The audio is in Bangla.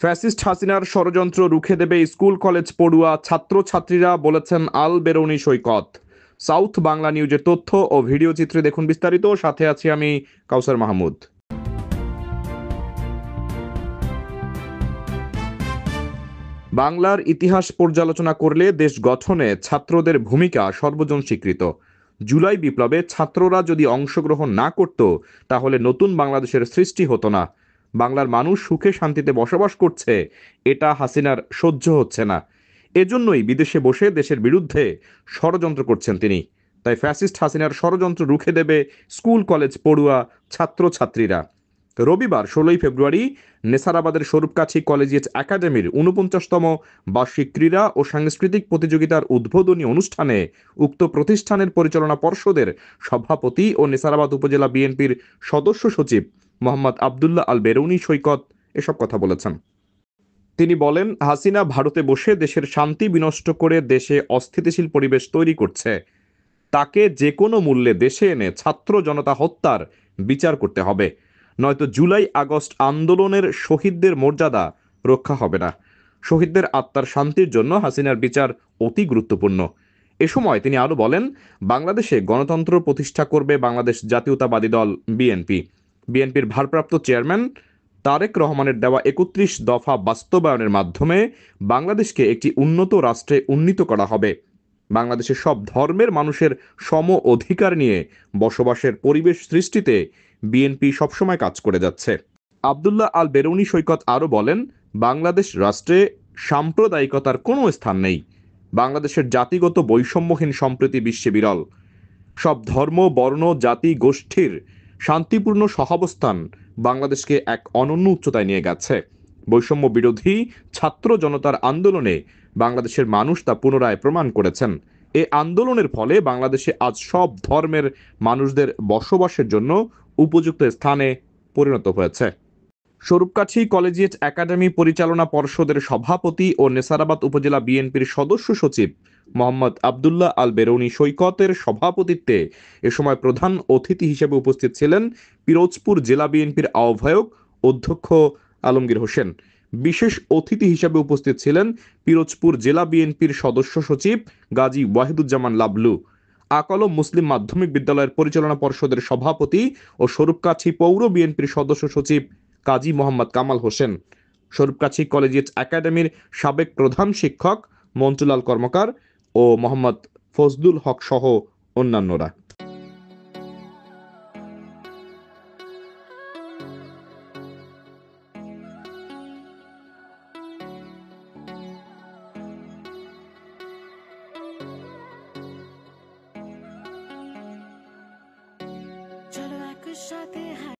ফ্যাসিস্ট হাসিনার ষড়যন্ত্র রুখে দেবে স্কুল কলেজ পড়ুয়া ছাত্রছাত্রীরা, বলেছেন আল বেরৌনি সৈকত। সাউথ বাংলা নিউজের তথ্য ও ভিডিও চিত্রে দেখুন বিস্তারিত। সাথে আছি আমি কাউসার মাহমুদ। বাংলার ইতিহাস পর্যালোচনা করলে দেশ গঠনে ছাত্রদের ভূমিকা সর্বজন স্বীকৃত। জুলাই বিপ্লবে ছাত্ররা যদি অংশগ্রহণ না করত, তাহলে নতুন বাংলাদেশের সৃষ্টি হতো না। বাংলার মানুষ সুখে শান্তিতে বসবাস করছে, এটা হাসিনার সহ্য হচ্ছে না। এজন্যই বিদেশে বসে দেশের বিরুদ্ধে ষড়যন্ত্র করছেন তিনি। তাই ফ্যাসিস্ট হাসিনার ষড়যন্ত্র রুখে দেবে স্কুল কলেজ পড়ুয়া ছাত্রছাত্রীরা। রবিবার ১৬ই ফেব্রুয়ারি নেসারাবাদের স্বরূপকাছি কলেজিয়েট একাডেমির ৪৯তম বার্ষিক ক্রীড়া ও সাংস্কৃতিক প্রতিযোগিতার উদ্বোধনী অনুষ্ঠানে উক্ত প্রতিষ্ঠানের পরিচালনা পর্ষদের সভাপতি ও নেসারাবাদ উপজেলা বিএনপির সদস্য সচিব মোহাম্মদ আবদুল্লাহ আল বেরৌনি সৈকত এসব কথা বলেছেন। তিনি বলেন, হাসিনা ভারতে বসে দেশের শান্তি বিনষ্ট করে দেশে অস্থিতিশীল পরিবেশ তৈরি করছে। তাকে যে কোনো মূল্যে দেশে এনে ছাত্র জনতা হত্যার বিচার করতে হবে, নয়তো জুলাই আগস্ট আন্দোলনের শহীদদের মর্যাদা রক্ষা হবে না। শহীদদের আত্মার শান্তির জন্য হাসিনার বিচার অতি গুরুত্বপূর্ণ। এ সময় তিনি আরও বলেন, বাংলাদেশে গণতন্ত্র প্রতিষ্ঠা করবে বাংলাদেশ জাতীয়তাবাদী দল বিএনপি। বিএনপির ভারপ্রাপ্ত চেয়ারম্যান তারেক রহমানের দেওয়া ৩১ দফা বাস্তবায়নের মাধ্যমে বাংলাদেশকে একটি উন্নত রাষ্ট্রে উন্নীত করা হবে। বাংলাদেশের সব ধর্মের মানুষের সম অধিকার নিয়ে বসবাসের পরিবেশ সৃষ্টিতে বিএনপি সবসময় কাজ করে যাচ্ছে। আবদুল্লাহ আল বেরৌনি সৈকত আরও বলেন, বাংলাদেশ রাষ্ট্রে সাম্প্রদায়িকতার কোনো স্থান নেই। বাংলাদেশের জাতিগত বৈষম্যহীন সম্প্রীতি বিশ্বে বিরল। সব ধর্ম, বর্ণ, জাতি, গোষ্ঠীর শান্তিপূর্ণ সহাবস্থান বাংলাদেশকে এক অনন্য উচ্চতায় নিয়ে গেছে। বৈষম্য বিরোধী ছাত্র জনতার আন্দোলনে বাংলাদেশের মানুষ তা পুনরায় প্রমাণ করেছেন। এ আন্দোলনের ফলে বাংলাদেশে আজ সব ধর্মের মানুষদের বসবাসের জন্য উপযুক্ত স্থানে পরিণত হয়েছে। স্বরূপকাছি কলেজিয়েট একাডেমি পরিচালনা পর্ষদের সভাপতি ও নেসারাবাদ উপজেলা বিএনপির সদস্য সচিব মোহাম্মদ আবদুল্লাহ আল বেরৌনি সৈকতের সভাপতিত্বে এ সময় প্রধান অতিথি হিসেবে উপস্থিত ছিলেন পিরোজপুর জেলা বিএনপির আহ্বায়ক অধ্যক্ষ আলমগীর হোসেন। বিশেষ অতিথি হিসেবে উপস্থিত ছিলেন পিরোজপুর জেলা বিএনপির সদস্য সচিব গাজী ওয়াহিদুজ্জামান লাবলু। আকলম মুসলিম মাধ্যমিক বিদ্যালয়ের পরিচালনা পর্ষদের সভাপতি ও স্বরূপকাছি পৌর বিএনপির সদস্য সচিব কাজী মোহাম্মদ কামাল হোসেন, স্বরূপকাছি কলেজিয়েট একাডেমির সাবেক প্রধান শিক্ষক মঞ্জুলাল কর্মকার ও মোহাম্মদ ফজলুল হক সহ অন্যান্যরা। চলো একসাথে